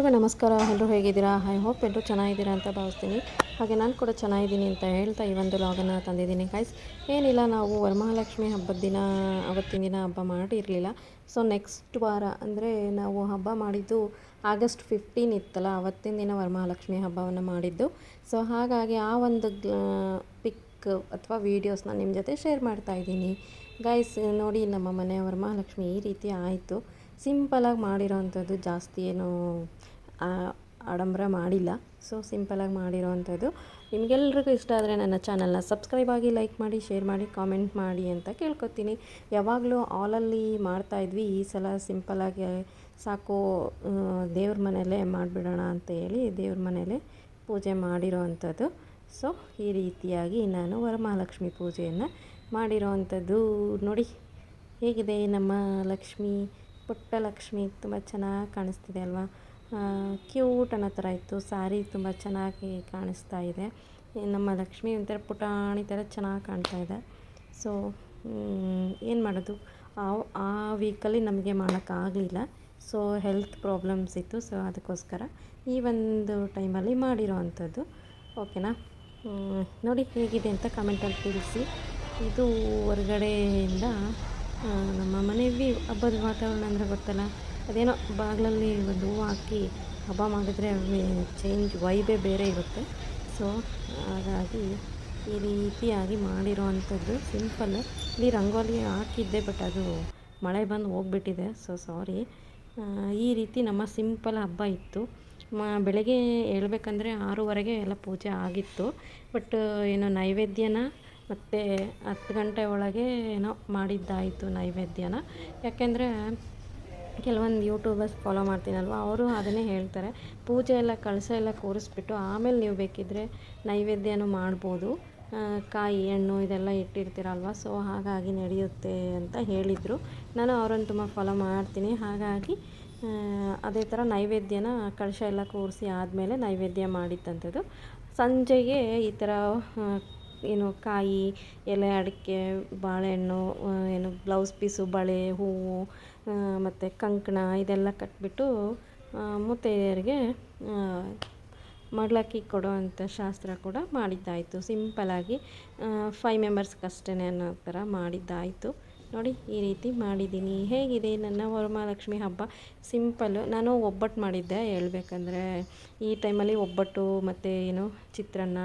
ಎಲ್ರಿಗೂ ನಮಸ್ಕಾರ. ಎಲ್ಲರೂ ಹೇಗಿದ್ದೀರಾ? ಐ ಹೋಪ್ ಎಲ್ಲರೂ ಚೆನ್ನಾಗಿದ್ದೀರಾ ಅಂತ ಭಾವಿಸ್ತೀನಿ. ಹಾಗೆ ನಾನು ಕೂಡ ಚೆನ್ನಾಗಿದ್ದೀನಿ ಅಂತ ಹೇಳ್ತಾ ಈ ಒಂದು ಲಾಗನ್ನು ತಂದಿದ್ದೀನಿ ಗೈಸ್. ಏನಿಲ್ಲ, ನಾವು ವರಮಹಾಲಕ್ಷ್ಮಿ ಹಬ್ಬದ ದಿನ ಅವತ್ತಿನ ದಿನ ಹಬ್ಬ ಮಾಡಿರಲಿಲ್ಲ. ಸೊ ನೆಕ್ಸ್ಟ್ ವಾರ ಅಂದರೆ ನಾವು ಹಬ್ಬ ಮಾಡಿದ್ದು ಆಗಸ್ಟ್ 15 ಇತ್ತಲ್ಲ, ಅವತ್ತಿನ ದಿನ ವರಮಹಾಲಕ್ಷ್ಮಿ ಹಬ್ಬವನ್ನು ಮಾಡಿದ್ದು. ಸೊ ಹಾಗಾಗಿ ಆ ಒಂದು ಪಿಕ್ ಅಥವಾ ವೀಡಿಯೋಸ್ನ ನಿಮ್ಮ ಜೊತೆ ಶೇರ್ ಮಾಡ್ತಾ ಇದ್ದೀನಿ ಗೈಸ್. ನೋಡಿ, ನಮ್ಮ ಮನೆ ವರಮಹಾಲಕ್ಷ್ಮಿ ಈ ರೀತಿ ಆಯಿತು. ಸಿಂಪಲಾಗಿ ಮಾಡಿರೋವಂಥದ್ದು, ಜಾಸ್ತಿ ಏನು ಆಡಂಬರ ಮಾಡಿಲ್ಲ. ಸೊ ಸಿಂಪಲಾಗಿ ಮಾಡಿರೋವಂಥದ್ದು. ನಿಮಗೆಲ್ರಿಗೂ ಇಷ್ಟ ಆದರೆ ನನ್ನ ಚಾನಲ್ನ ಸಬ್ಸ್ಕ್ರೈಬ್ ಆಗಿ, ಲೈಕ್ ಮಾಡಿ, ಶೇರ್ ಮಾಡಿ, ಕಾಮೆಂಟ್ ಮಾಡಿ ಅಂತ ಕೇಳ್ಕೊತೀನಿ. ಯಾವಾಗಲೂ ಆಲಲ್ಲಿ ಮಾಡ್ತಾಯಿದ್ವಿ, ಈ ಸಲ ಸಿಂಪಲಾಗಿ ಸಾಕು ದೇವ್ರ ಮನೆಯಲ್ಲೇ ಮಾಡಿಬಿಡೋಣ ಅಂತ ಹೇಳಿ ದೇವ್ರ ಮನೆಯಲ್ಲೇ ಪೂಜೆ ಮಾಡಿರೋ ಅಂಥದ್ದು. ಸೊ ಈ ರೀತಿಯಾಗಿ ನಾನು ವರಮಹಾಲಕ್ಷ್ಮಿ ಪೂಜೆಯನ್ನು ಮಾಡಿರೋ ಅಂಥದ್ದು. ನೋಡಿ ಹೇಗಿದೆ ನಮ್ಮ ಲಕ್ಷ್ಮಿ, ಪುಟ್ಟ ಲಕ್ಷ್ಮಿ. ತುಂಬ ಚೆನ್ನಾಗಿ ಕಾಣಿಸ್ತಿದೆ ಅಲ್ವಾ? ಕ್ಯೂಟ್ ಅನ್ನೋ ಥರ ಇತ್ತು. ಸ್ಯಾರಿ ತುಂಬ ಚೆನ್ನಾಗಿ ಕಾಣಿಸ್ತಾ ಇದೆ. ನಮ್ಮ ಲಕ್ಷ್ಮಿ ಒಂಥರ ಪುಟಾಣಿ ಥರ ಚೆನ್ನಾಗಿ ಕಾಣ್ತಾ ಇದೆ. ಸೊ ಏನು ಮಾಡೋದು, ಆ ವೀಕಲ್ಲಿ ನಮಗೆ ಮಾಡೋಕ್ಕಾಗಲಿಲ್ಲ. ಸೊ ಹೆಲ್ತ್ ಪ್ರಾಬ್ಲಮ್ಸ್ ಇತ್ತು. ಸೊ ಅದಕ್ಕೋಸ್ಕರ ಈ ಒಂದು ಟೈಮಲ್ಲಿ ಮಾಡಿರೋ ಅಂಥದ್ದು. ಓಕೆನಾ? ನೋಡಿ ಹೇಗಿದೆ ಅಂತ ಕಮೆಂಟಲ್ಲಿ ತಿಳಿಸಿ. ಇದು ಹೊರಗಡೆಯಿಂದ ನಮ್ಮ ಮನೆಯಲ್ಲಿ ಹಬ್ಬದ ವಾತಾವರಣ ಅಂದರೆ ಗೊತ್ತಲ್ಲ, ಅದೇನೋ ಬಾಗಿಲಲ್ಲಿ ಒಂದು ಹೂವು ಹಾಕಿ ಹಬ್ಬ ಮಾಡಿದ್ರೆ ಚೇಂಜ್ ವೈಬೇ ಬೇರೆ ಇರುತ್ತೆ. ಸೊ ಹಾಗಾಗಿ ಈ ರೀತಿಯಾಗಿ ಮಾಡಿರೋ ಅಂಥದ್ದು ಸಿಂಪಲ್. ಇಲ್ಲಿ ರಂಗೋಲಿ ಹಾಕಿದ್ದೆ, ಬಟ್ ಅದು ಮಳೆ ಬಂದು ಹೋಗ್ಬಿಟ್ಟಿದೆ. So sorry. ಈ ರೀತಿ ನಮ್ಮ ಸಿಂಪಲ್ ಹಬ್ಬ ಇತ್ತು. ಬೆಳಗ್ಗೆ ಹೇಳ್ಬೇಕಂದ್ರೆ 6:30 ಎಲ್ಲ ಪೂಜೆ ಆಗಿತ್ತು. ಬಟ್ ಏನೋ ನೈವೇದ್ಯನ ಮತ್ತು 10 ಗಂಟೆ ಒಳಗೆ ಏನೋ ಮಾಡಿದ್ದಾಯಿತು ನೈವೇದ್ಯನ. ಯಾಕೆಂದರೆ ಕೆಲವೊಂದು ಯೂಟ್ಯೂಬರ್ಸ್ ಫಾಲೋ ಮಾಡ್ತೀನಲ್ವ, ಅವರು ಅದನ್ನೇ ಹೇಳ್ತಾರೆ, ಪೂಜೆ ಎಲ್ಲ ಕಳಶ ಎಲ್ಲ ಕೂರಿಸ್ಬಿಟ್ಟು ಆಮೇಲೆ ನೀವು ಬೇಕಿದ್ದರೆ ನೈವೇದ್ಯನೂ ಮಾಡ್ಬೋದು, ಕಾಯಿ ಹಣ್ಣು ಇದೆಲ್ಲ ಇಟ್ಟಿರ್ತೀರಲ್ವ. ಸೊ ಹಾಗಾಗಿ ನಡೆಯುತ್ತೆ ಅಂತ ಹೇಳಿದರು. ನಾನು ಅವರನ್ನು ತುಂಬ ಫಾಲೋ ಮಾಡ್ತೀನಿ. ಹಾಗಾಗಿ ಅದೇ ಥರ ನೈವೇದ್ಯನ ಕಳಶ ಎಲ್ಲ ಕೂರಿಸಿ ಆದಮೇಲೆ ನೈವೇದ್ಯ ಮಾಡಿದ್ದಂಥದ್ದು. ಸಂಜೆಗೆ ಈ ಥರ ಏನು ಕಾಯಿ, ಎಲೆ, ಅಡಿಕೆ, ಬಾಳೆಹಣ್ಣು, ಏನು ಬ್ಲೌಸ್ ಪೀಸು, ಬಳೆ, ಹೂವು ಮತ್ತು ಕಂಕಣ ಇದೆಲ್ಲ ಕಟ್ಬಿಟ್ಟು ಮುತ್ತೈದೆಯರಿಗೆ ಮಡ್ಲಕ್ಕಿ ಕೊಡೋ ಅಂಥ ಶಾಸ್ತ್ರ ಕೂಡ ಮಾಡಿದ್ದಾಯಿತು. ಸಿಂಪಲಾಗಿ 5 ಮೆಂಬರ್ಸ್ಗಷ್ಟೇ ಅನ್ನೋ ಥರ ಮಾಡಿದ್ದಾಯಿತು. ನೋಡಿ ಈ ರೀತಿ ಮಾಡಿದ್ದೀನಿ. ಹೇಗಿದೆ ನನ್ನ ವರಮಹಾಲಕ್ಷ್ಮಿ ಹಬ್ಬ? ಸಿಂಪಲ್ಲು. ನಾನು ಒಬ್ಬಟ್ಟು ಮಾಡಿದ್ದೆ. ಹೇಳ್ಬೇಕಂದ್ರೆ ಈ ಟೈಮಲ್ಲಿ ಒಬ್ಬಟ್ಟು ಮತ್ತು ಏನು ಚಿತ್ರಾನ್ನ,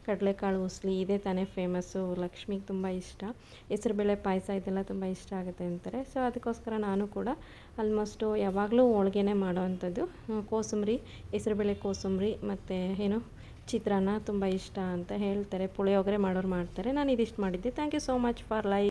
ಕಡಲೆಕಾಳು ಉಸ್ಲಿ ಇದೇ ತಾನೇ ಫೇಮಸ್ಸು. ಲಕ್ಷ್ಮಿಗೆ ತುಂಬ ಇಷ್ಟ. ಹೆಸರುಬೇಳೆ ಪಾಯಸ ಇದೆಲ್ಲ ತುಂಬ ಇಷ್ಟ ಆಗುತ್ತೆ ಅಂತಾರೆ. ಸೊ ಅದಕ್ಕೋಸ್ಕರ ನಾನು ಕೂಡ ಆಲ್ಮೋಸ್ಟು ಯಾವಾಗಲೂ ಹೋಳ್ಗೆನೇ ಮಾಡೋ ಅಂಥದ್ದು. ಕೋಸಂಬರಿ, ಹೆಸರುಬೇಳೆ ಕೋಸಂಬರಿ ಮತ್ತು ಏನು ಚಿತ್ರಾನ್ನ ತುಂಬ ಇಷ್ಟ ಅಂತ ಹೇಳ್ತಾರೆ. ಪುಳಿಯೋಗರೆ ಮಾಡೋರು ಮಾಡ್ತಾರೆ. ನಾನು ಇದಿಷ್ಟು ಮಾಡಿದ್ದೆ. Thank you so much for like.